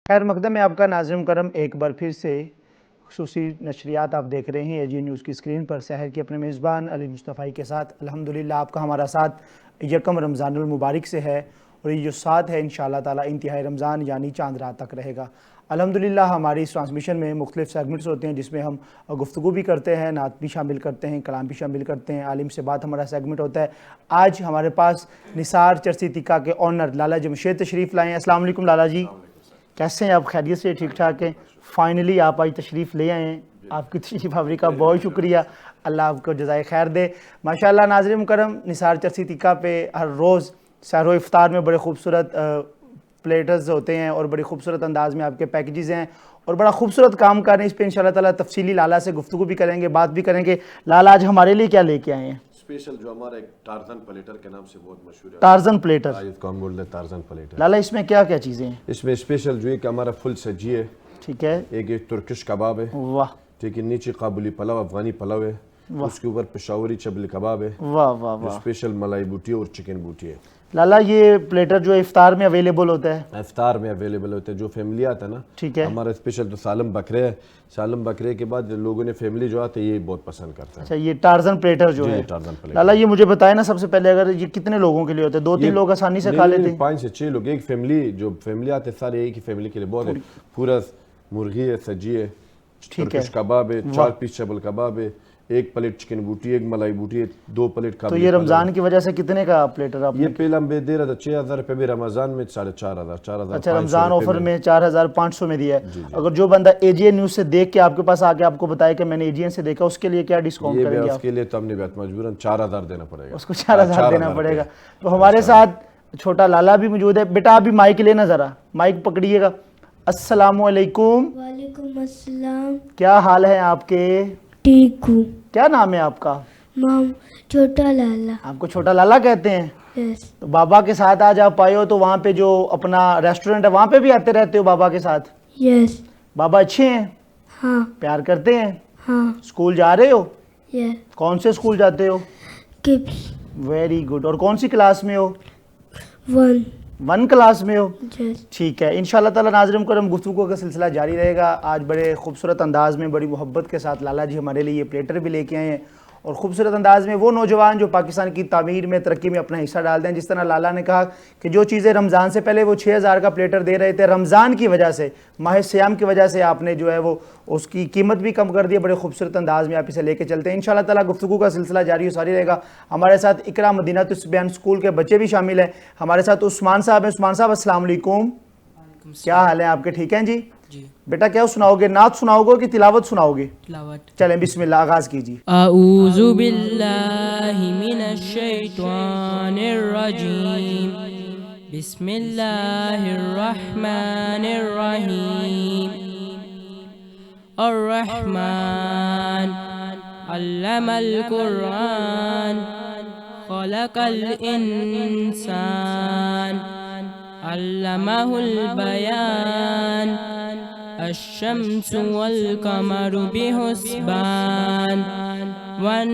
खैर मकदम में आपका नाज़िम करम एक बार फिर से खुसूसी नशरियात आप देख रहे हैं एजी न्यूज़ की स्क्रीन पर शहर के अपने मेज़बान अली मुस्तफ़ाई के साथ। अल्हम्दुलिल्लाह आपका हमारा साथ यकम रमज़ानुल मुबारक से है और ये जो साथ है इंशाअल्लाह ताला इंतहाई रमज़ान यानी चांद रात तक रहेगा। अल्हम्दुलिल्लाह हमारी इस ट्रांसमिशन में मुख्तलिफ सेगमेंट्स होते हैं जिसमें हम गुफ्तगू भी करते हैं, नात भी शामिल करते हैं, कलाम भी शामिल करते हैं, आलिम से बात हमारा सेगमेंट होता है। आज हमारे पास निसार चरसी तिक्का के ऑनर लाला जमशेद तशरीफ़ लाए हैं। अस्सलाम वालेकुम लाला जी, कैसे हैं आप? खैरियत से? ठीक ठाक हैं? फाइनली आप आज तशरीफ़ ले आए हैं, आपकी तशरीफ़ आवरी का बहुत शुक्रिया। अल्लाह आपको जज़ाए खैर दे। माशाअल्लाह नाज़रीन मुकर्रम, निसार चरसी तिक्का पे हर रोज़ सहरो इफ्तार में बड़े खूबसूरत प्लेटर्स होते हैं और बड़ी खूबसूरत अंदाज में आपके पैकेजेस हैं और बड़ा खूबसूरत काम कर रहे हैं। इस पर इंशाअल्लाह ताला तफसीली लाला से गुफ्तगू भी करेंगे, बात भी करेंगे। लाला आज हमारे लिए क्या लेके आए हैं? स्पेशल जो हमारा एक टार्जन प्लेटर के नाम से बहुत मशहूर है। Torsion platter? इसको हम बोलते हैं टार्जन प्लेटर। लाला इसमें क्या क्या चीज़ें हैं? इसमें स्पेशल जो है कि हमारा फुल सब्जी है, ठीक है, एक ये तुर्किश कबाब है, वाह, ठीक है, नीचे काबुली पलाव अफगानी पलाव है, उसके ऊपर पेशावरी चबल कबाब है, वाह वाह वाह, स्पेशल मलाई बूटी और चिकन बूटी है। लाला ये प्लेटर जो है इफ्तार में अवेलेबल होता है? इफ्तार में अवेलेबल होते हैं। जो फैमिली आता है ना, ठीक है, हमारा स्पेशल तो सालम बकरे है। सालम बकरे के बाद लोगों ने फैमिली जो आते हैं ये बहुत पसंद करते हैं। अच्छा, ये टार्जन प्लेटर जो है, टार्जन प्लेटर। लाला ये मुझे बताए ना सबसे पहले, अगर ये कितने लोगों के लिए होते हैं? 2-3 लोग आसानी से खा लेते हैं? 5 से 6 लोग, एक फैमिली, जो फैमिली आते हैं सारे एक ही फैमिली के लिए बहुत है। पूरा मुर्गी है, सब्जी है, तुर्किश कबाब है, 4 पीस चबल कबाब है, 1 प्लेट चिकन बूटी, 1 मलाई बूटी है, 2 प्लेट का। तो ये रमजान की वजह से कितने का प्लेटर आपने? ये पहला हम दे रहा था 6000 रुपये, भी रमजान में 4500। अच्छा, रमजान ऑफर में 4500 में दिया है। अगर जो बंदा एजीएन न्यूज़ से देख के आपके पास आके आपको बताए कि मैंने एजीएन से देखा, उसके लिए क्या डिस्काउंट करेंगे आप? उसके लिए तो हमने बात मजबूरन 4000 देना पड़ेगा, उसको 4000 देना पड़ेगा। तो हमारे साथ छोटा लाला भी मौजूद है। बेटा अभी माइक लेना, जरा माइक पकड़िएगा। अस्सलाम वालेकुम। वालेकुम अस्सलाम। क्या हाल है आपके? ठीक हूँ। क्या नाम है आपका? माम छोटा लाला। आपको छोटा लाला कहते हैं? यस। तो बाबा के साथ आज आप आए हो, तो वहाँ पे जो अपना रेस्टोरेंट है वहाँ पे भी आते रहते हो बाबा के साथ? यस। बाबा अच्छे हैं? हाँ। प्यार करते हैं? हाँ। स्कूल जा रहे हो? यस। कौन से स्कूल जाते हो? किप्स। Very good. और कौन सी क्लास में हो? 1 क्लास में हो? यस। ठीक है। इंशाअल्लाह ताला नाज़रीन करम गुफ्तगू का सिलसिला जारी रहेगा। आज बड़े खूबसूरत अंदाज में, बड़ी मोहब्बत के साथ लाला जी हमारे लिए ये प्लेटर भी लेके आए हैं और ख़ूबसूरत अंदाज में वो नौजवान जो पाकिस्तान की तामीर में, तरक्की में अपना हिस्सा डालते हैं। जिस तरह लाला ने कहा कि जो चीज़ें रमज़ान से पहले वो 6000 का प्लेटर दे रहे थे, रमज़ान की वजह से, माह सियाम की वजह से आपने जो है वो उसकी कीमत भी कम कर दी। बड़े खूबसूरत अंदाज में आप इसे लेके चलते हैं। इंशाअल्लाह ताला गुफ्तगू का सिलसिला जारी सारी रहेगा। हमारे साथ इकरा मदीनातुस बयान स्कूल के बच्चे भी शामिल हैं। हमारे साथ उस्मान साहब हैं। उस्मान साहब अस्सलाम वालेकुम, क्या हाल है आपके? ठीक हैं जी? बेटा क्या सुनाओगे? नात सुनाओगे कि तिलावत सुनाओगे? तिलावत। चलें बिस्मिल्लाह, आगाज कीजिए। आऊज़ु बिल्लाहि मिनश शैतानिर रजीम, बिस्मिल्लाहिर रहमानिर रहीम। अर्रहमान अल्लमल कुरान, खलकल इंसान, अल्लमहुल बयान, अश्शम्सु वल कमरु बिहुस्बान, वन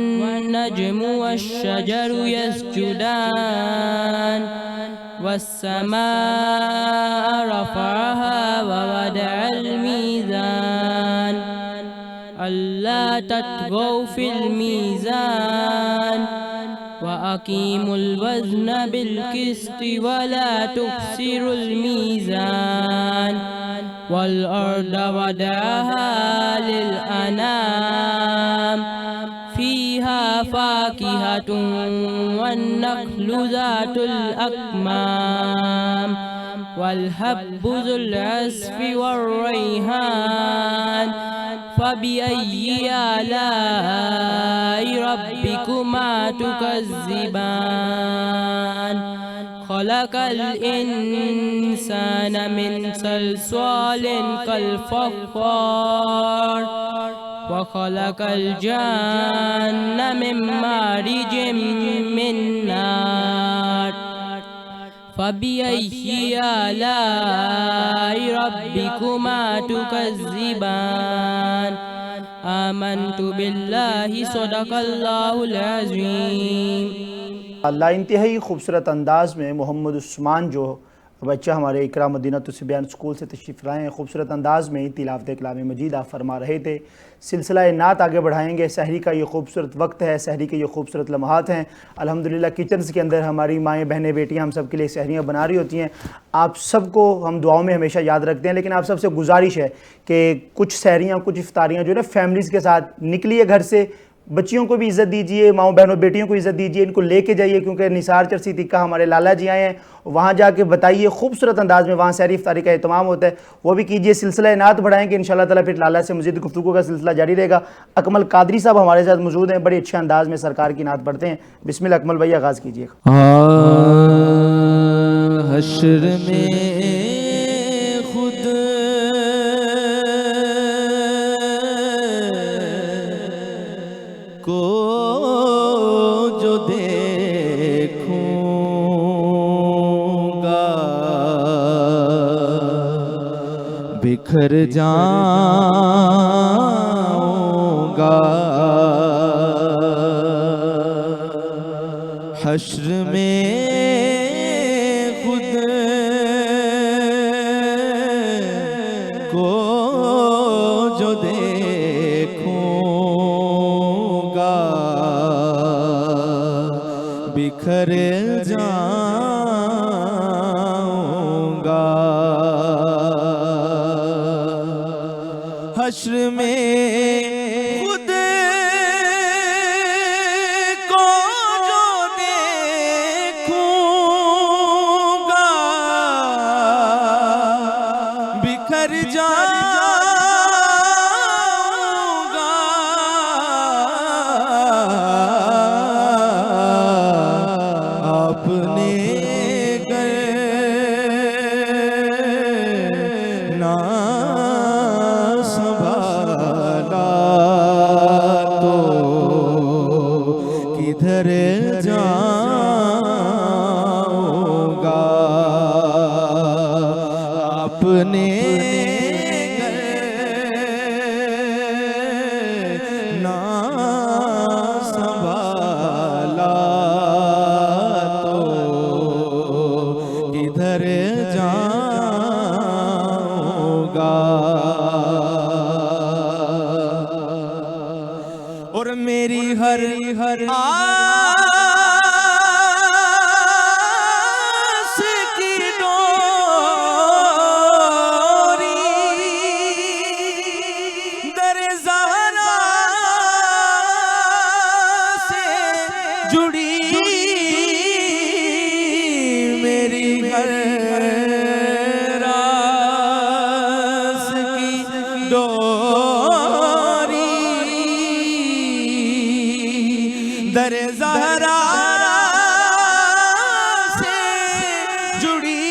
नज्मु वश्शजरु यस्जुदान, वस्समाअ रफ़अहा व वदअल मीज़ान, अल्ला तत्गौ फिल मीज़ान, व अकीमुल वज़्न बिल क़िस्ति व ला तुख़्सिरुल मीज़ान, वल अर्द वदअहा लिल अनाम, फ़ीहा फ़ाकिहतुन वन नख़्लु ज़ातुल अक्माम, वल हब्बु ज़ुल अस्फ़ि वर रैहान, फ़बिअय्यि आलाइ रब्बिकुमा तुकज़्ज़िबान। खलकल इंसान मिन सल्सालिन कल फ़ख़्फ़ार, व खलकल जान्न मिन मारिजिम मिन नार, फ़बिअय्यि आलाइ रब्बिकुमा तुकज़्ज़िबान। आमन्तु बिल्लाहि सदक़ल्लाहुल अज़ीम। अल्लाह इंतहाई खूबसूरत अंदाज में मोहम्मद उस्मान जो बच्चा हमारे इकरा मदीना तुस्बियान स्कूल से तशरीफ़ लाए हैं। खूबसूरत अंदाज़ में तिलावत कलाम मजीद आप फरमा रहे थे। सिलसिला नात आगे बढ़ाएंगे। सहरी का ये खूबसूरत वक्त है, सहरी के ये खूबसूरत लम्हात हैं। अल्हम्दुलिल्लाह किचन्स के अंदर हमारी माएँ बहनें बेटियाँ हम सब के लिए सहरियाँ बना रही होती हैं। आप सबको हम दुआओं में हमेशा याद रखते हैं, लेकिन आप सबसे गुजारिश है कि कुछ सहरियाँ, कुछ इफ्तारियाँ जो है ना फैमिलीज़ के साथ निकलिए घर से। बच्चियों को भी इज़्ज़त दीजिए, माओ बहनों बेटियों को इज़्ज़त दीजिए, इनको लेके जाइए, क्योंकि निसार चरसी तिक्का हमारे लाला जी आए हैं। वहाँ जाके बताइए, खूबसूरत अंदाज़ में वहाँ सहरी इफ्तारी का एहतमाम होता है, वो भी कीजिए। सिलसिला नात बढ़ाएंगे इंशाअल्लाह ताला, फिर लाला से मज़ीद गुफ्तगू का सिलसिला जारी रहेगा। अकमल कादरी साहब हमारे साथ मौजूद हैं, बड़े अच्छे अंदाज़ में सरकार की नात पढ़ते हैं। बिस्मिल्लाह अकमल भैया आगाज़ कीजिए। हश्र में खुद को जो देखूंगा बिखर जाऊंगा। हश्र में खुद को जो देखूंगा बिखर जाऊंगा। हश्र में खुद को जो देखूंगा बिखर जाऊंगा। आपने ना संभाला तो किधर जाऊंगा। आपने ना संभाला तो किधर जाऊंगा। और मेरी हर आस की डोरी दर ज़हरा से जुड़ी। मेरी हर आस की डोरी दर ज़हरा से जुड़ी।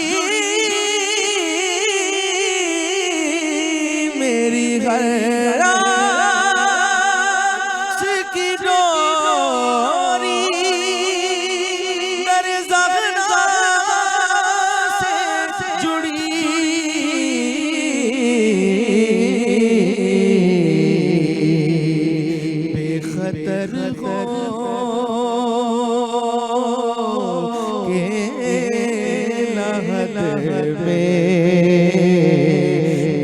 मेरी हर आस की डोरी दर ज़हरा से जुड़ी। बेखतर हो के लहद में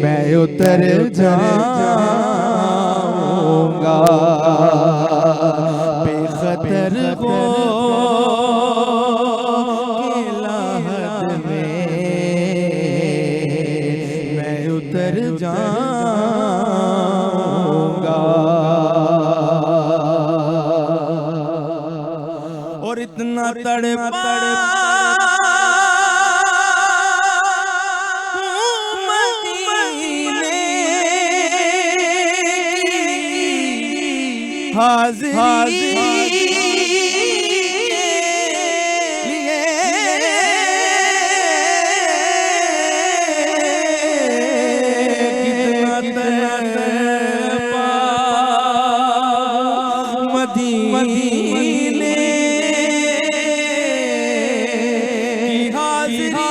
मैं उतर जाऊंगा। बेखतर हो के लहद में मैं उतर जाऊंगा। और इतना तड़पा मदीने की हाज़िरी लिए। कितना तड़पा मदीने की हाज़िरी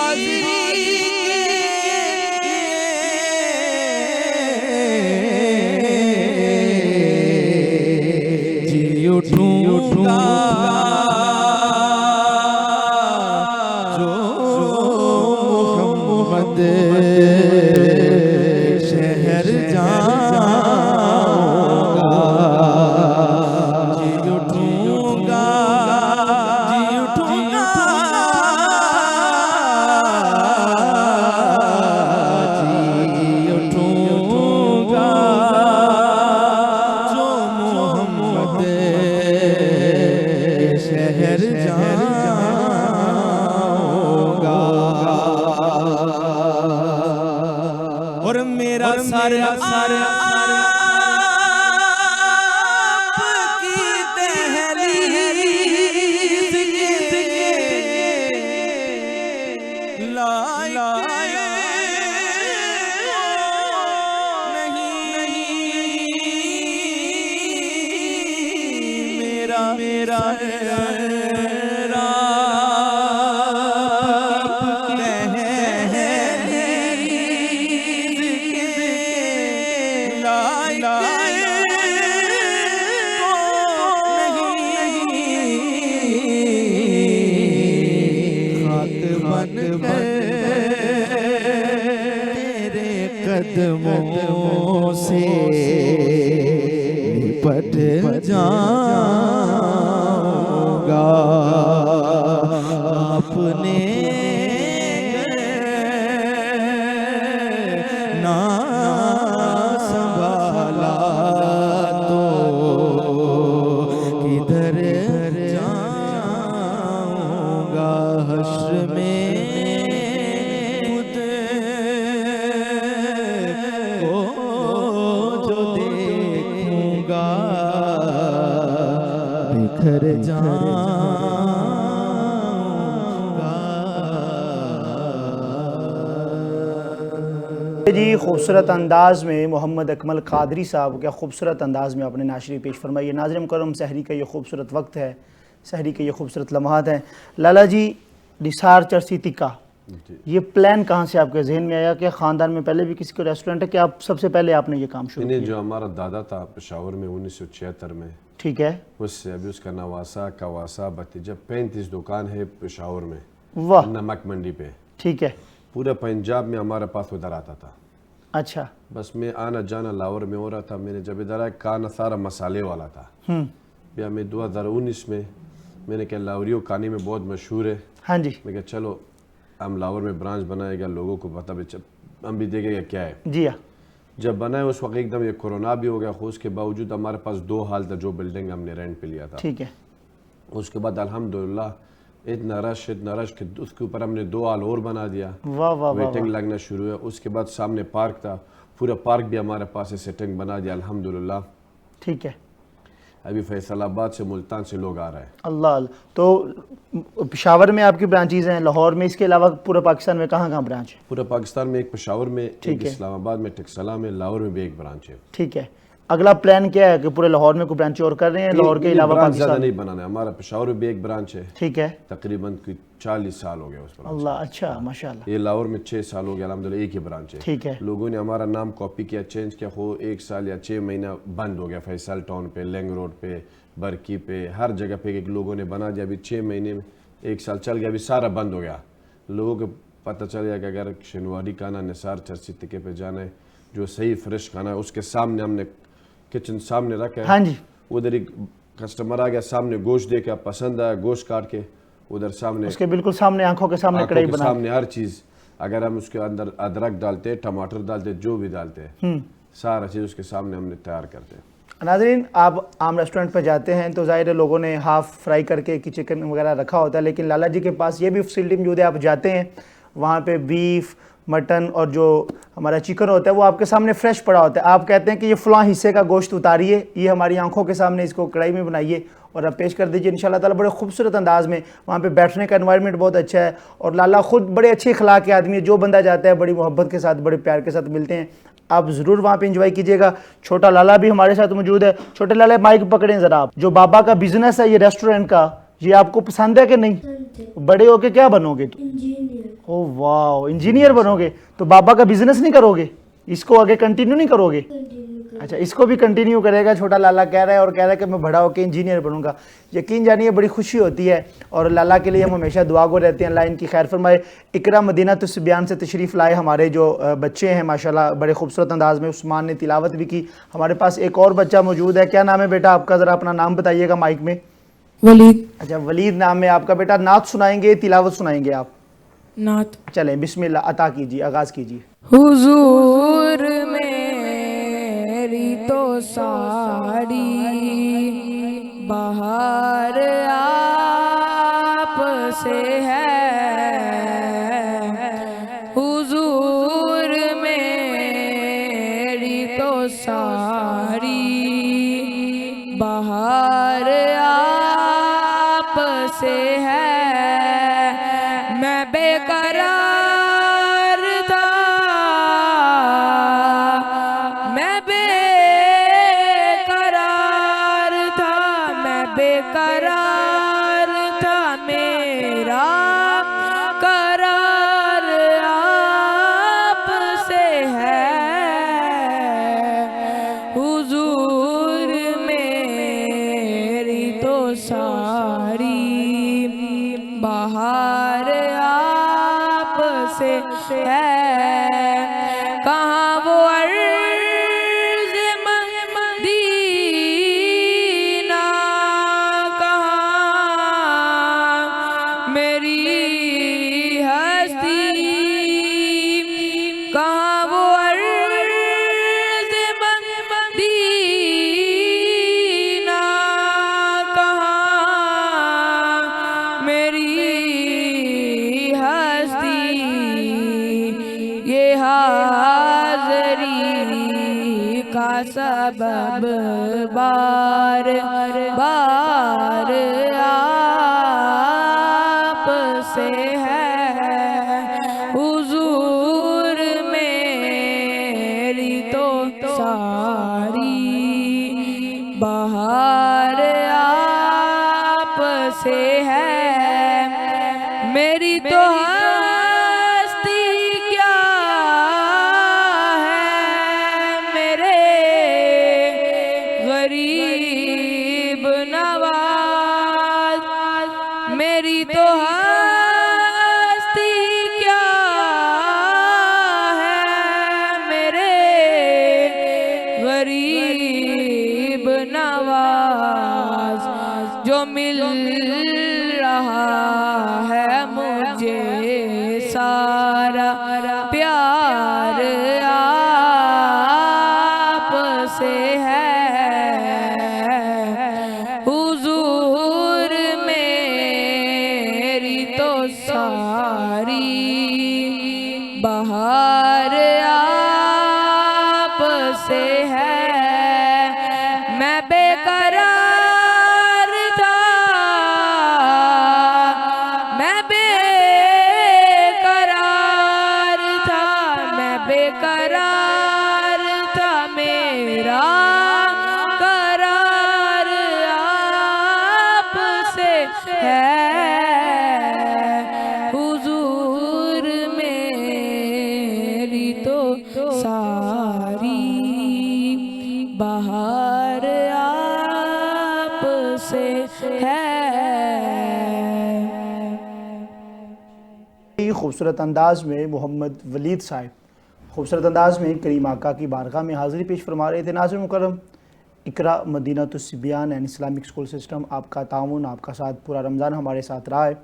जी उठूंगा जो शहर जाऊंगा, जी उठूंगा, जी उठूंगा, जी उठूंगा, जो मोहम्मद के शहर जाऊंगा। और मेरा सर आपकी दहलीज के लायक नहीं, मेरा तेरे कदमों से लिपट जाऊंगा। आपने ना संभाला तो किधर जाऊंगा। हश्र में खुद को जो देखूंगा, बिखर जाऊंगा। जी खूबसूरत अंदाज में मोहम्मद अकमल कादरी साहब क्या खूबसूरत अंदाज में अपने नाशरी पेश फरमाइए। नाज़रीन करम, सहरी का ये खूबसूरत वक्त है, सहरी के ये खूबसूरत लम्हात हैं। लाला जी, निसार चरसी टिक्का, ये प्लान कहाँ से आपके जहन में आया कि ख़ानदान में पहले भी किसी को रेस्टोरेंट है कि आप सबसे पहले आपने ये काम शुरू किया? जो हमारा दादा था पेशावर में 1976 में, ठीक है, उससे अभी उसका नवासा कवासा भतीजा 35 दुकान है पेशावर में, वाह, नमक मंडी पे। ठीक है, पूरा पंजाब में हमारे पास उधर आता था। अच्छा, बस मैं आना जाना लाहौर में हो रहा था। मैंने जब इधर आया, खाना सारा मसाले वाला था। भैया मैं 2019 में मैंने कहा लाहौरियों खाने में बहुत मशहूर है। हाँ जी, मैं कहा चलो हम लाहौर में ब्रांच बनाएगा, लोगों को पता भी हम भी देखेगा क्या है। जी हाँ, जब बनाए उस वक्त एकदम ये कोरोना भी हो गया, उसके बावजूद हमारे पास 2 हाल था जो बिल्डिंग हमने रेंट पे लिया था। ठीक है, उसके बाद अल्हम्दुलिल्लाह इतना रश कि उसके ऊपर हमने 2 हाल और बना दिया। वाह वाह वाह, वेटिंग लगना शुरू है। उसके बाद सामने पार्क था, पूरा पार्क भी हमारे पास है, सेटिंग बना दिया अल्हम्दुलिल्लाह। ठीक है, अभी फैसलाबाद से मुल्तान से लोग आ रहे हैं। अल्लाह अल्लाह। तो पेशावर में आपकी ब्रांचेज हैं, लाहौर में, इसके अलावा पूरे पाकिस्तान में कहाँ कहाँ ब्रांच है? पूरा पाकिस्तान में एक पेशावर में, ठीक एक है, इस्लामाबाद में, टिक्सला में, लाहौर में भी एक ब्रांच है। ठीक है। अगला प्लान क्या है कि पूरे लाहौर में कोई ब्रांच और कर रहे हैं, लाहौर के अलावा ब्रांच ज्यादा पाकिस्तान? नहीं बनाना है, हमारा पेशावर में भी एक ब्रांच है। ठीक है, तकरीबन 40 साल हो गया उस ब्रांच। अल्लाह, अच्छा, माशाल्लाह। ये लाहौर में 6 साल हो गया अल्हम्दुलिल्लाह, एक ही ब्रांच है। ठीक है, लोगों ने हमारा नाम कॉपी किया, चेंज किया, हो 1 साल या 6 महीना बंद हो गया। फैसल टाउन पे, लेंग रोड पे, बरकी पे, हर जगह पे एक लोगों ने बना दिया। अभी 6 महीने में 1 साल चल गया, अभी सारा बंद हो गया। लोगों को पता चल गया कि अगर शनिवारी खाना निसार चरसी टिक्के पे जाना है, जो सही फ्रेश खाना है, उसके सामने हमने किचन सामने रखा है। हाँ जी, उधर एक कस्टमर आ गया, सामने गोश्त देखा, पसंद आया, गोश्त काट के उधर सामने, उसके बिल्कुल सामने, आंखों के सामने कढ़ाई बना, सामने हर चीज। अगर हम उसके अंदर अदरक डालते, टमाटर डालते, जो भी डालते, सारा चीज उसके सामने हमने तैयार करते हैं। नाज़रीन, आप आम रेस्टोरेंट पर जाते हैं तो ज़ाहिर है लोगों ने हाफ़ फ्राई करके कि चिकन वगैरह रखा होता है, लेकिन लाला जी के पास ये भी फैसिलिटी मौजूद है। आप जाते हैं वहाँ पे बीफ, मटन और जो हमारा चिकन होता है वो आपके सामने फ्रेश पड़ा होता है। आप कहते हैं कि ये फ़लाँ हिस्से का गोश्त उतारिए, ये हमारी आंखों के सामने इसको कढ़ाई में बनाइए और आप पेश कर दीजिए इंशाल्लाह ताला बड़े खूबसूरत अंदाज़ में। वहाँ पे बैठने का एनवायरनमेंट बहुत अच्छा है और लाला ख़ुद बड़े अच्छे अखलाक के आदमी है। जो बंदा जाता है बड़ी मोहब्बत के साथ, बड़े प्यार के साथ मिलते हैं। आप ज़रूर वहाँ पे एंजॉय कीजिएगा। छोटा लाला भी हमारे साथ मौजूद है। छोटे लाला माइक पकड़ें ज़रा। आप जो बाबा का बिजनेस है ये रेस्टोरेंट का, ये आपको पसंद है कि नहीं? बड़े होके क्या बनोगे? तो इंजीनियर। ओह वाह, इंजीनियर बनोगे? तो बाबा का बिजनेस नहीं करोगे? इसको आगे कंटिन्यू नहीं करोगे? अच्छा, इसको भी कंटिन्यू करेगा, छोटा लाला कह रहा है, और कह रहा है कि मैं बड़ा होकर इंजीनियर बनूंगा। यकीन जानिए बड़ी खुशी होती है, और लाला के लिए हम हमेशा दुआ गो रहते हैं, अल्लाह इनकी खैर फरमाए। इकरा मदीना तुस्बियान से तशरीफ़ लाए हमारे जो बच्चे हैं माशाल्लाह, बड़े खूबसूरत अंदाज में उस्मान ने तिलावत भी की। हमारे पास एक और बच्चा मौजूद है। क्या नाम है बेटा आपका? ज़रा अपना नाम बताइएगा माइक में। वलीद। अच्छा, वलीद नाम है आपका। बेटा नात सुनाएंगे, तिलावत सुनाएंगे आप? नात। चलें, बिस्मिल्लाह, अता कीजिए, आगाज़ कीजिए। हुजूर मेरी तो सारी बहार आप से है, हुजूर मेरी तो सारी बहार आप से है। मैं बेकरार था, मैं बेकरार था, मैं बेकरार था, मेरा करार आप से है, हुजूर मेरी तो सारी बहार आप से है। कहाँ वो अर्ज़ मदीना, कहाँ मेरी हस्ती, कहाँ वो अर्ज़ मदीना, कहाँ मेरी हस्ती। ये हाज़री का सबब बार बार आप से है, हुजूर मेरी तो सारी बहार आप से है। मेरी तो हस्ती क्या है मेरे गरीब नवाज, मेरी तो हस्ती क्या है मेरे गरीब नवाज। जो मिल रहा है मुझे सारा प्यार आप से है, हुजूर मेरी तो सारी बहार आप से है। मैं बेकरार था, मैं बेकरार था, मैं बेकरार था, मेरा करार आप से है, हुजूर मेरी तो सारी बहार आप से है। खूबसूरत अंदाज में मोहम्मद वलीद साहब खूबसूरत अंदाज में करीम आका की बारगाह में हाज़िरी पेश फरमा रहे थे। नाज़रीन मुकर्रम, इकरा मदीना तुस्बियान एंड इस्लामिक स्कूल सिस्टम, आपका ताउन, आपका साथ पूरा रमज़ान हमारे साथ रहा है।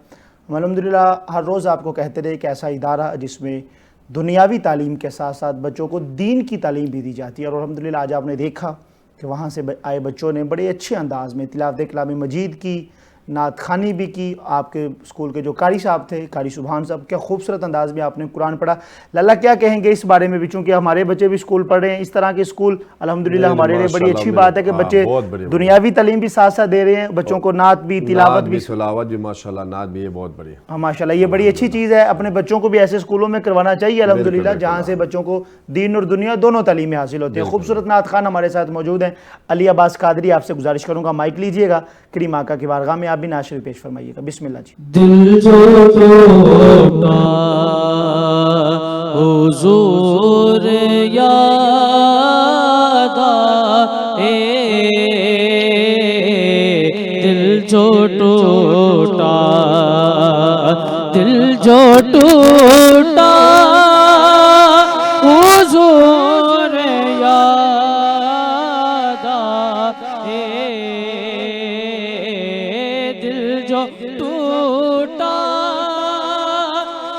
हम अल्हम्दुलिल्लाह हर रोज़ आपको कहते रहे कि ऐसा इदारा जिसमें दुनियावी तालीम के साथ साथ बच्चों को दीन की तालीम भी दी जाती है, और अल्हम्दुलिल्लाह आज आपने देखा कि वहाँ से आए बच्चों ने बड़े अच्छे अंदाज में तिलावत कलाम मजीद की, नात खानी भी की। आपके स्कूल के जो कारी साहब थे, कारी सुभान साहब, क्या खूबसूरत अंदाज में आपने कुरान पढ़ा। लाला क्या कहेंगे इस बारे में भी, चूँकि हमारे बच्चे भी स्कूल पढ़ रहे हैं, इस तरह के स्कूल अल्हम्दुलिल्लाह हमारे लिए बड़ी अच्छी बात है कि बच्चे दुनियावी तालीम भी साथ साथ दे रहे हैं, बच्चों को नात भी, तिलावत भी, तिलावत भी, माशाल्लाह नात भी, ये बहुत बढ़िया। हाँ माशाल्लाह, ये बड़ी अच्छी चीज़ है। अपने बच्चों को भी ऐसे स्कूलों में करवाना चाहिए अल्हम्दुलिल्लाह, जहाँ से बच्चों को दीन और दुनिया दोनों तालीमें हासिल होती है। खूबसूरत नात खान हमारे साथ मौजूद हैं। अली अब्बास कादरी, आपसे गुजारिश करूँगा माइक लीजिएगा, करीम आका की बारगाह में आप भी नात शरीफ पेश फरमाइएगा। बिस्मिल्लाह जी। दिल जो टूटा हुजूर याद जो टूटा दिल जो टूटा हुजूर याद आए दिल जो टूटा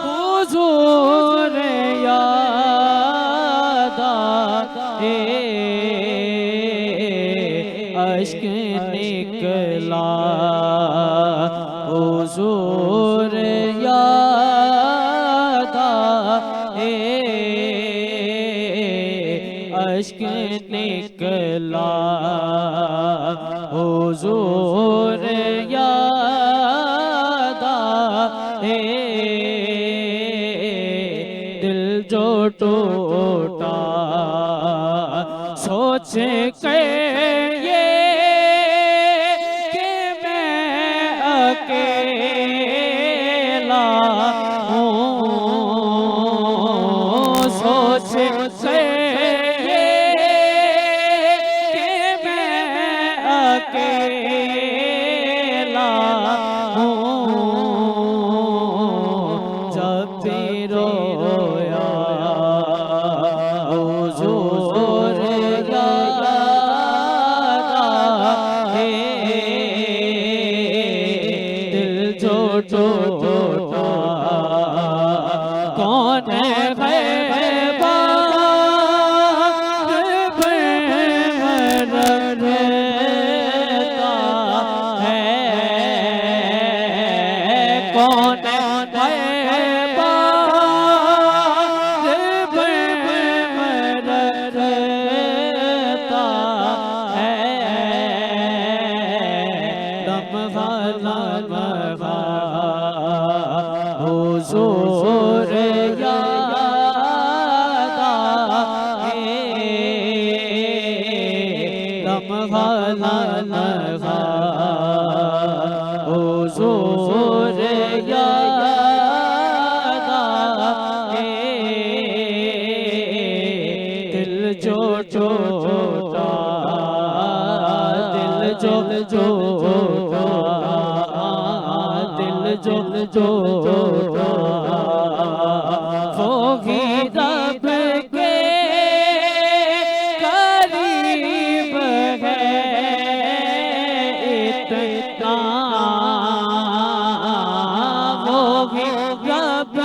हुजूर याद आए अश्क निकला हुजूर याद आए अश्क निकला हुजूर याद आए दिल जो टूटा सोच के ये कि मैं अकेला हूँ सोच के ये कि मैं अकेला हूँ जब भी रोया हुजूर याद आए दिल जो टूटा कौन है गैबा रहता है कौन है गैबा रहता है लम्हा लम्हा हुजूर याद आए लम्हा लम्हा हुजूर याद आए दिल जो टूटा दिल जो टूटा दिल जो टूटा वो ही रब के करीब है इतना वो ही रब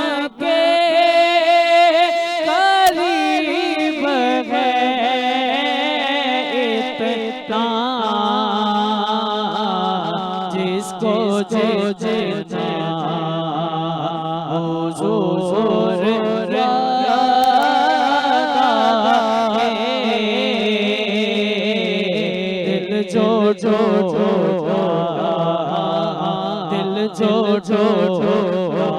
के करीब है इतना जिसको जितना हुजूर याद आए दिल जो टूटा दिल जो टूटा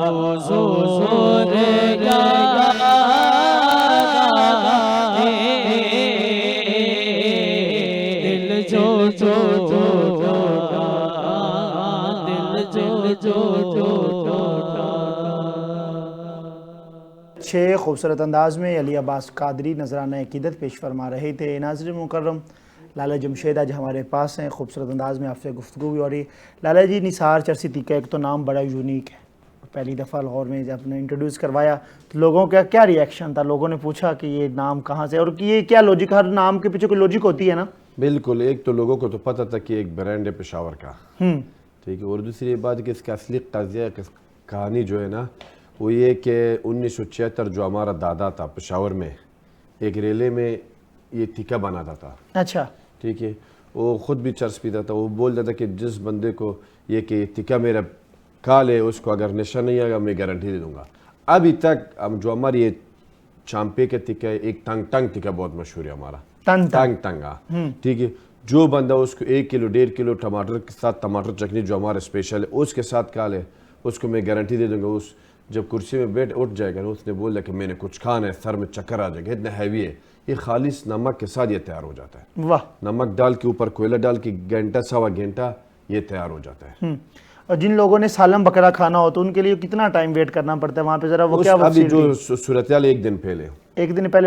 हुजूर याद आए दिल जो टूटा दिल जो अच्छे खूबसूरत अंदाज में अली अब्बास कादरी नजराना अकीदत पेश फरमा रहे थे। नाज़रीन मुकर्रम, लाला जमशेद आज हमारे पास हैं। खूबसूरत अंदाज में आपसे गुफ्तगू हुई। और लाला जी, निसार चरसी टीका एक तो नाम बड़ा यूनिक है, पहली दफ़ा लाहौर में जब आपने इंट्रोड्यूस करवाया तो लोगों का क्या रिएक्शन था? लोगों ने पूछा कि ये नाम कहाँ से और कि ये क्या लॉजिक, हर नाम के पीछे कोई लॉजिक होती है ना? बिल्कुल, एक तो लोगों को तो पता था कि एक ब्रांड है पेशावर का, ठीक है, और दूसरी बात कि इसका असली कज़िया कहानी जो है ना वो ये कि 1976 जो हमारा दादा था पेशावर में एक रेले में ये टीका बनाता था। अच्छा, ठीक है, वो ख़ुद भी चर्च पीता था। वो बोलता था कि जिस बंदे को ये कि टीका मेरा काल है उसको अगर नशा नहीं आएगा मैं गारंटी दे दूंगा। अभी तक हम जो हमारी ये चांपे का टीका है, एक टंग टंग टीका बहुत मशहूर है हमारा, टंग टंग, ठीक है, जो बंदा उसको 1 किलो 1.5 किलो टमाटर के साथ टमाटर चटनी जो हमारा स्पेशल है उसके साथ काल है उसको मैं गारंटी दे दूंगा। उस जब कुर्सी में बैठ उठ जाएगा ना उसने बोला कि मैंने कुछ खाना है, सर में चक्कर आ जाएगा, इतना हैवी है। ये खालिश नमक के साथ ये तैयार हो जाता है। वाह। नमक डाल के ऊपर कोयला डाल के घंटा सवा घंटा ये तैयार हो जाता है। और जिन लोगों ने सालम बकरा खाना हो तो उनके लिए कितना टाइम वेट करना पड़ता है वहाँ पे? जरा वो क्या अभी जो सूरत हाल एक दिन पहले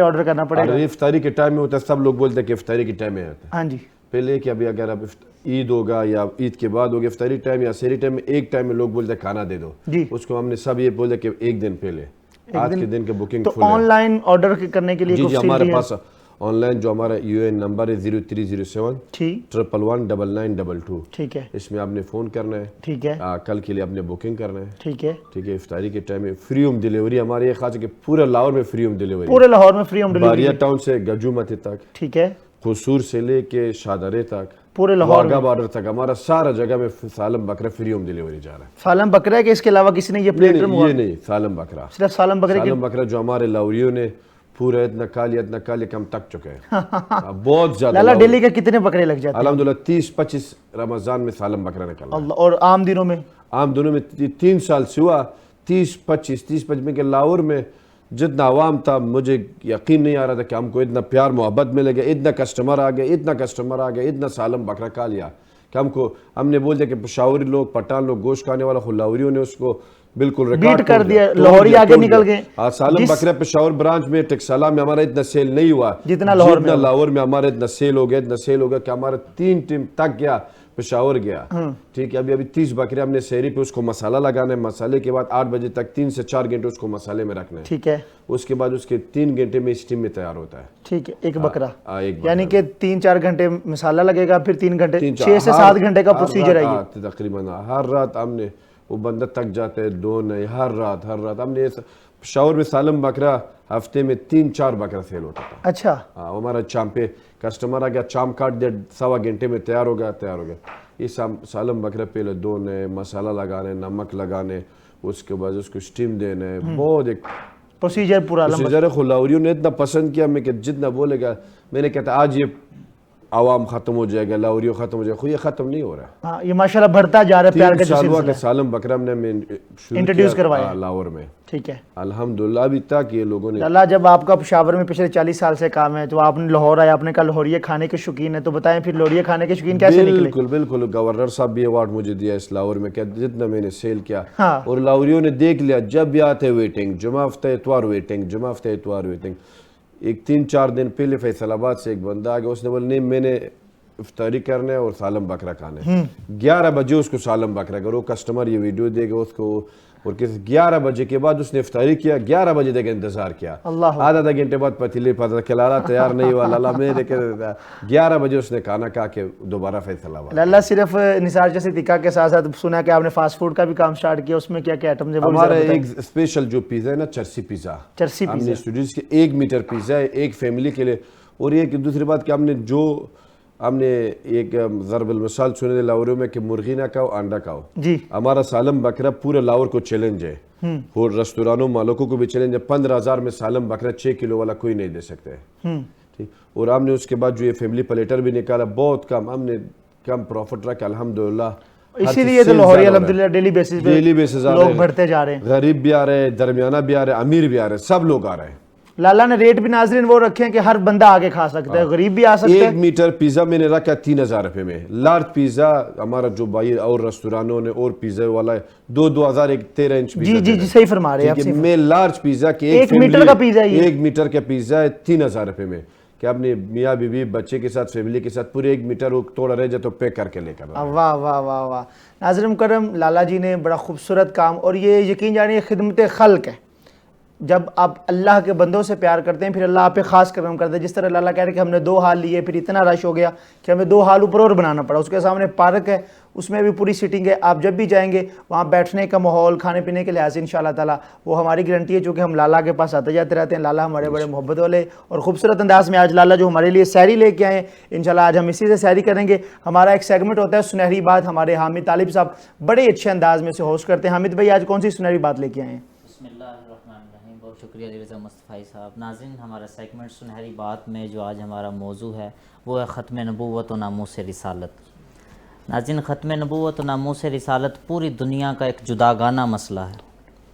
ऑर्डर करना पड़ेगा। इफ्तारी के टाइम में होता है, सब लोग बोलते हैं कि इफ्तारी के टाइम में आता है। हाँ जी, पहले कि अभी अगर अब ईद होगा या ईद के बाद होगा इफ्तारी टाइम या सहरी टाइम में, एक टाइम में लोग बोलते हैं खाना दे दो जी। उसको हमने सब ये बोले कि एक दिन पहले, आज के दिन के बुकिंग तो फुल है। ऑनलाइन ऑर्डर करने के लिए जी कोई जी, हमारे facility है? पास ऑनलाइन जो हमारा यूएन नंबर है 0307 ठीक 1119922, ठीक है इसमें आपने फ़ोन करना है। ठीक है कल के लिए आपने बुकिंग करना है। ठीक है। ठीक है, इफ्तारी के टाइम में फ्री होम डिलीवरी हमारी ये खास है कि पूरे लाहौर में फ्री होम डिलीवरी, पूरे लाहौर में फ्री होम डिलीवरी? बारिया टाउन से गजूमती तक, ठीक है। कसूर से लेके शादरे तक, पूरे लाहौर वाघा में? बॉर्डर तक, हमारा सारा जगह में सालम बकरा फ्री होम डिलीवरी जा रहा है। सालम बकरा है कि इसके अलावा किसी ने ये प्लेटर नहीं, मंगवा? ये नहीं, सालम बकरा, सिर्फ सालम बकरे की? सालम बकरा जो हमारे लाहौरियों ने पूरा इतना काली कम तक चुके हैं बहुत ज्यादा। लाला डेली के कितने बकरे लग जाते हैं? अल्हम्दुलिल्लाह 30-25 रमजान में सालम बकरा निकला। अल्लाह। और आम दिनों में? आम दोनों में 3 साल से हुआ 30-25 में के लाहौर में जितना आवाम था, मुझे यकीन नहीं आ रहा था कि हमको इतना प्यार मोहब्बत मिलेगा, इतना कस्टमर आ गया, इतना सालम बकरा खा लिया कि हमने बोल दिया कि पेशावरी लोग, पठान लोग गोश्त खाने वाला, लाहौरियों ने उसको बिल्कुल बीट कर दिया, लाहौरी आगे निकल गए। सालम बकरा पेशावर ब्रांच में टेक्साला में हमारा इतना सेल नहीं हुआ जितना लाहौर में हमारा इतना सेल हो गया कि हमारा 3 टीम तक गया, पेशावर गया। ठीक है, अभी 30 बकरे हमने शहरी पे उसको मसाला लगाना है, मसाले के बाद 8 बजे तक 3 से 4 घंटे उसको मसाले में रखना है। ठीक है। उसके बाद उसके 3 घंटे में स्टीम में तैयार होता है। ठीक है, एक बकरा एक यानी कि 3-4 घंटे मसाला लगेगा, फिर 3 घंटे, 6 से 7 घंटे का प्रोसीजर है ये तकरीबन। हर रात हमने वो बंदा तक जाते हैं, 2 नहीं, हर रात हमने शावर में सालम बकरा हफ्ते में 3-4 बकरा सेल होता था। अच्छा। हमारा चाम पे कस्टमर आ गया, चाम काट दिया, 1.25 घंटे में तैयार हो गया। ये सालम बकरा पहले धोने, मसाला लगाने, नमक लगाने, उसके बाद उसको स्टीम देने, बहुत एक प्रोसीजर पूरा प्रोसीजर है। लाहौरियों ने इतना पसंद किया, मैं जितना बोलेगा, मैंने कहता आज ये आवाम खत्म हो जाएगा, लाहौरियों खत्म हो जाएगा, खुद ये खत्म नहीं हो रहा। हाँ, ये माशाल्लाह बढ़ता जा रहा है प्यार का सिलसिला है। सालम बकरा हमने इंट्रोड्यूस करवाया लाहौर में। ठीक है, अल्हम्दुलिल्लाह अभी तक ये लोगों ने। अल्लाह, जब आपका पेशावर में पिछले 40 साल से काम है, तो आपने लाहौर आया, आपने कहा लाहौरिया खाने के शौकीन है, तो बताएं फिर लाहौरिया खाने के शौकीन कैसे निकले? बिल्कुल गवर्नर साहब भी अवार्ड मुझे दिया इस लाहौर में, क्या जितना मैंने सेल किया। हाँ। और लाहौरियों ने देख लिया, जब भी आते वेटिंग, जुमा हफ्ते इतवार वेटिंग। एक 3-4 दिन पहले फैसलाबाद से एक बंदा आ गया, उसने बोला नहीं मैंने इफ्तारी करना है और सालम बकरा खाना है। 11 बजे उसको सालम बकरा करो, कस्टमर ये वीडियो देगा उसको, और किस 11 बजे के बाद उसने इफ्तारी किया, 11 बजे तक इंतजार किया। आधा घंटे बाद पतीले पता खिलाना तैयार नहीं हुआ, लाला मैंने 11 बजे उसने खाना खा के दोबारा फैसलाबाद। लाला, सिर्फ निसार जैसे तिक्का के साथ साथ सुना कि आपने फास्ट फूड का भी काम स्टार्ट किया, उसमें क्या क्या आइटम है? हमारा एक स्पेशल जो पिज्जा है ना, चर्सी पिज्जा, हमने स्टूडेंट्स के 1 मीटर पिज्जा है एक फैमिली के लिए। और एक दूसरी बात कि हमने एक ज़रबुल मिसाल सुने लाहौर में कि मुर्गी ना खाओ, अंडा खाओ जी। हमारा सालम बकरा पूरे लाहौर को चैलेंज है, और रेस्टोरानों मालिकों को भी चैलेंज है। 15,000 में सालम बकरा 6 किलो वाला कोई नहीं दे सकते। ठीक, और हमने उसके बाद जो ये फैमिली प्लेटर भी निकाला, बहुत कम, हमने कम प्रॉफिट रखा अल्हम्दुलिल्लाह। इसीलिए तो लाहौरी अल्हम्दुलिल्लाह डेली बेसिस पे लोग बढ़ते जा रहे हैं, गरीब भी आ रहे हैं, दरमियाना भी आ रहे हैं, अमीर भी आ रहे हैं, सब लोग आ रहे हैं। लाला ने रेट भी नाजरीन वो रखे हैं कि हर बंदा आगे खा सकता है, गरीब भी आ सकता है। 1 मीटर पिज्जा मैंने रखा 3,000 रुपए में। लार्ज पिज्जा हमारा जो भाई और रेस्टोरानों ने और पिज्जा वाला है 2,000 एक 13 इंच जी जी जी, सही फरमा रहे हैं आप। मैं लार्ज पिज्जा के 1 मीटर का पिज्जा, 1 मीटर का पिज्जा है 3,000 रुपए में, कि आपने मियाँ बीवी बच्चे के साथ फैमिली के साथ पूरे 1 मीटर थोड़ा रह जाए तो पैक करके लेकर। वाह वाह वाह वाह। नाज़रीन मुकर्रम, लाला जी ने बड़ा खूबसूरत काम, और ये यकीन जानिए खिदमत खल्क है। जब आप अल्लाह के बंदों से प्यार करते हैं, फिर अल्लाह आप पे खास करम करता है। जिस तरह लाला कह रहे हैं कि हमने 2 हाल लिए, फिर इतना रश हो गया कि हमें 2 हाल ऊपर और बनाना पड़ा। उसके सामने पार्क है, उसमें भी पूरी सीटिंग है। आप जब भी जाएंगे वहाँ बैठने का माहौल, खाने पीने के लिहाज से इंशाअल्लाह ताला वो हमारी गारंटी है, चूँकि हम लाला के पास आते जाते रहते हैं। लाला हमारे बड़े मोहब्बत वाले और खूबसूरत अंदाज में आज लाला जो हमारे लिए सैरी लेके आए हैं, इंशाअल्लाह आज हम इसी से सैरी करेंगे। हमारा एक सेगमेंट होता है सुनहरी बात, हमारे हामिद तालिब साहब बड़े अच्छे अंदाज में से होस्ट करते हैं। हामिद भाई, आज कौन सी सुनहरी बात लेके आए हैं? बिस्मिल्लाहिर्रहमानिर्रहीम, बहुत शुक्रिया रज़ा मुस्तफ़ा साहब। नाज़रीन, हमारा सेगमेंट सुनहरी बात में जो आज हमारा मौजू है वो है ख़त्म नबूवत व नामूस रिसालत। नाज़रीन, ख़त्म नबूवत व नामूस रिसालत पूरी दुनिया का एक जुदागाना मसला है,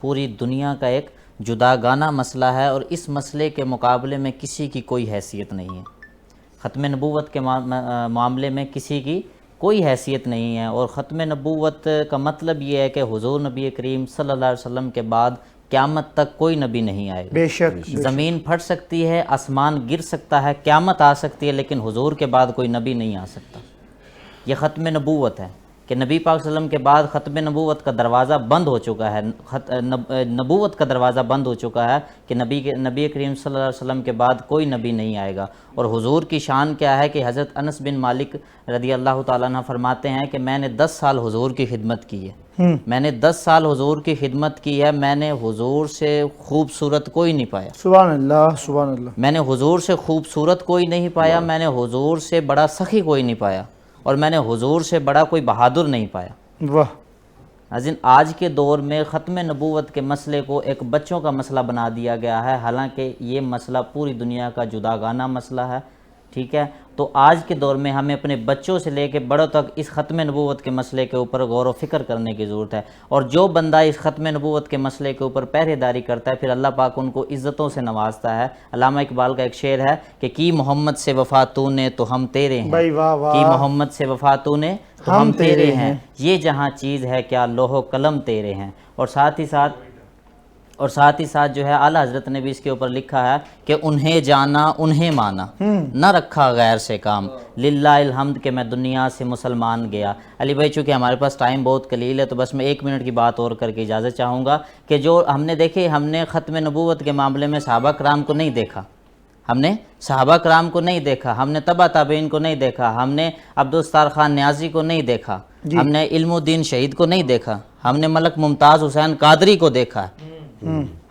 पूरी दुनिया का एक जुदागाना मसला है, और इस मसले के मुकाबले में किसी की कोई हैसियत नहीं है। ख़त्म नबूवत के मामले में किसी की कोई हैसियत नहीं है। और ख़त्म नबूवत का मतलब ये है कि हुज़ूर नबी करीम सल्लल्लाहु अलैहि वसल्लम के बाद क़यामत तक कोई नबी नहीं आएगा। बेशक ज़मीन फट सकती है, आसमान गिर सकता है, क़यामत आ सकती है, लेकिन हुजूर के बाद कोई नबी नहीं आ सकता। ये ख़त्म नबूवत है कि नबी पाक सल्लल्लाहु अलैहि वसल्लम के बाद ख़त्म नबूवत का दरवाज़ा बंद हो चुका है, नबूवत का दरवाज़ा बंद हो चुका है कि नबी करीम सल्लल्लाहु अलैहि वसल्लम के बाद कोई नबी नहीं आएगा। और हुजूर की शान क्या है कि हज़रत अनस बिन मालिक रदी अल्लाह ताला अन्हु फरमाते हैं कि मैंने 10 साल हुजूर की खिदमत की है, मैंने 10 साल हुजूर की खिदमत की है, मैंने हुजूर से खूबसूरत कोई नहीं पाया। सुभान अल्लाह, सुभान अल्लाह। मैंने हुजूर से खूबसूरत कोई नहीं पाया, मैंने हुजूर से बड़ा सखी कोई नहीं पाया, और मैंने हुजूर से बड़ा कोई बहादुर नहीं पाया। वाह। नाज़रीन, आज के दौर में ख़त्म नबूवत के मसले को एक बच्चों का मसला बना दिया गया है, हालांकि ये मसला पूरी दुनिया का जुदागाना मसला है। ठीक है, तो आज के दौर में हमें अपने बच्चों से लेकर बड़ों तक इस ख़त्म नबूवत के मसले के ऊपर गौर व फिक्र करने की ज़रूरत है। और जो बंदा इस ख़त्म नबूवत के मसले के ऊपर पहरेदारी करता है, फिर अल्लाह पाक उनको इज़्ज़तों से नवाजता है। अल्लामा इकबाल का एक शेर है कि की मोहम्मद से वफ़ा तूने तो हम तेरे हैं, भाई वाह वाह। की मोहम्मद से वफ़ा तूने तो हम तेरे हैं, ये जहाँ चीज़ है क्या लोहो कलम तेरे हैं। और साथ ही साथ जो है आला हज़रत ने भी इसके ऊपर लिखा है कि उन्हें जाना उन्हें माना, न रखा गैर से काम, लिल्लाहिल हम्द के मैं दुनिया से मुसलमान गया। अली भाई, चूँकि हमारे पास टाइम बहुत कलील है तो बस मैं 1 मिनट की बात और करके इजाज़त चाहूँगा कि जो हमने ख़त्म नबूवत के मामले में सहाबा कराम को नहीं देखा, हमने सहाबा कराम को नहीं देखा, हमने तबा ताबीन को नहीं देखा, हमने अब्दुलस्तार खान न्याजी को नहीं देखा, हमने इल्मुद्दीन शहीद को नहीं देखा, हमने मलक मुमताज़ हुसैन कादरी को देखा है,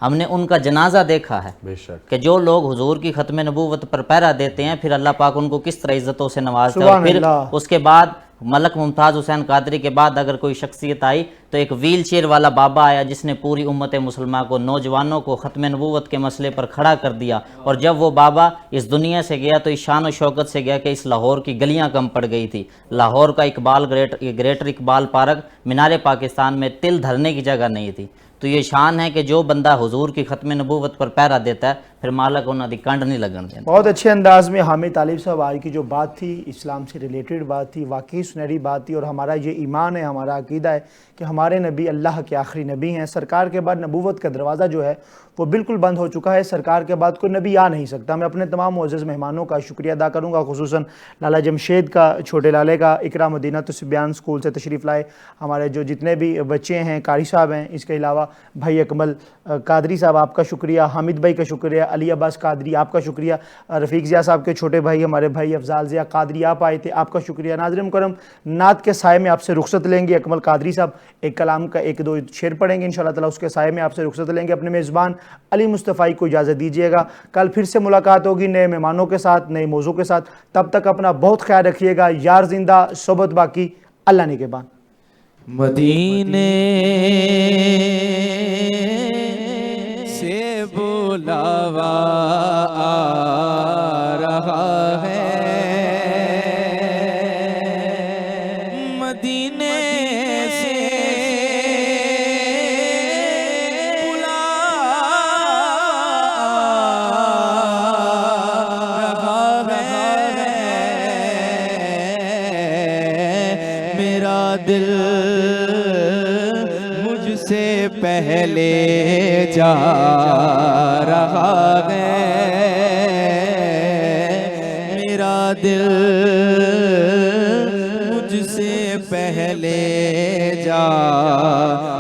हमने उनका जनाजा देखा है। बेशक कि जो लोग हुजूर की ख़त्म नबूवत पर पहरा देते हैं, फिर अल्लाह पाक उनको किस तरह इज़्ज़तों से नवाजता है। और फिर उसके बाद मलक मुमताज़ हुसैन कादरी के बाद अगर कोई शख्सियत आई तो एक व्हील चेयर वाला बाबा आया जिसने पूरी उम्मत मुसलमान को, नौजवानों को ख़त्म नबूवत के मसले पर खड़ा कर दिया। और जब वो बाबा इस दुनिया से गया तो इस शान और शौकत से गया कि इस लाहौर की गलियां कम पड़ गई थी। लाहौर का ग्रेटर इकबाल पार्क मीनार पाकिस्तान में तिल धरने की जगह नहीं थी। तो ये शान है कि जो बंदा हुजूर की ख़त्म नबूवत पर पहरा देता है, फिर मालक उन्होंने कंड नहीं लगन देता। बहुत अच्छे अंदाज में हामिद तालिब साहब आज की जो बात थी, इस्लाम से रिलेटेड बात थी, वाकई सुनहरी बात थी। और हमारा ये ईमान है, हमारा अकीदा है कि हमारे नबी अल्लाह के आखिरी नबी हैं। सरकार के बाद नबूवत का दरवाज़ा जो है वो बिल्कुल बंद हो चुका है, सरकार के बाद कोई नबी आ नहीं सकता। मैं अपने तमाम मुअज़्ज़ज़ मेहमानों का शुक्रिया अदा करूँगा, खुसूसन लाला जमशेद का, छोटे लाले का, इकरा मदीना तुस्बियान स्कूल से तशरीफ़ लाए हमारे जो जितने भी बच्चे हैं, कारी साहब हैं, इसके अलावा भाई अकमल कादरी साहब आपका शुक्रिया, हामिद भाई का शुक्रिया, अली अब्बास कादरी आपका शुक्रिया, रफ़ीक ज़िया साहब के छोटे भाई हमारे भाई अफजाल ज़िया कादरी आप आए थे, आपका शुक्रिया। नाज़रीन मुकर्रम, नात के साए में आपसे रुखसत लेंगे। अकमल कादरी साहब एक कलाम का 1-2 शेर पढ़ेंगे इंशाअल्लाह ताला, उसके साए में आपसे रुखसत लेंगे। अपने मेज़बान अली मुस्तफ़ाई को इजाज़त दीजिएगा। कल फिर से मुलाकात होगी नए मेहमानों के साथ, नए मौजू के साथ। तब तक अपना बहुत ख्याल रखिएगा। यार जिंदा, सोबत बाकी, अल्लाह निगहबान। मदीने से बुलावा आ रहा है, मदीने से बुला रहा है, मेरा दिल मुझसे पहले जा रहा है, मेरा दिल मुझसे पहले जा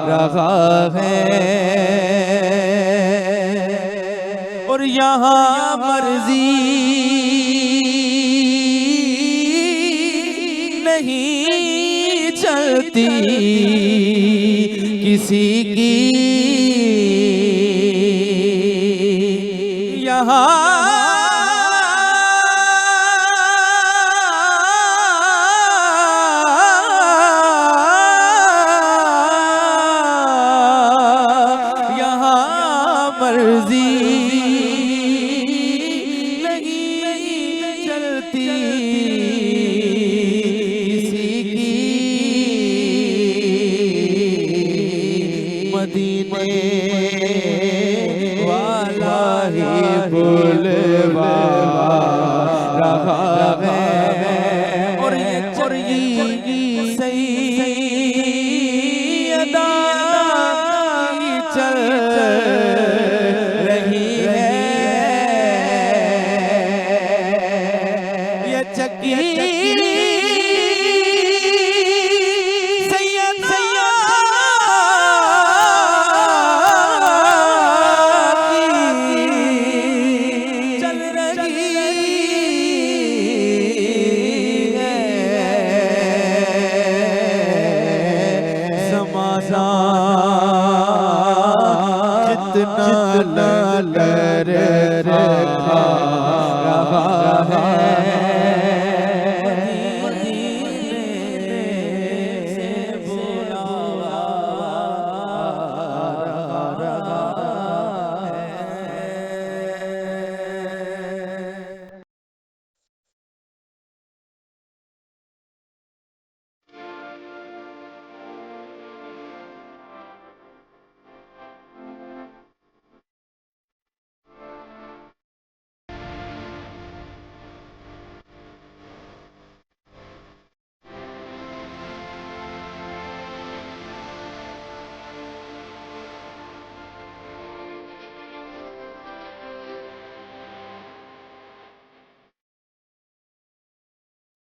रहा है। और यहाँ मर्जी नहीं चलती किसी की, यहाँ मर्जी नहीं चलती किसी की, मदीने वाला ही बुलवा रहा है। और ये सही अदा चल जितना कर रहा है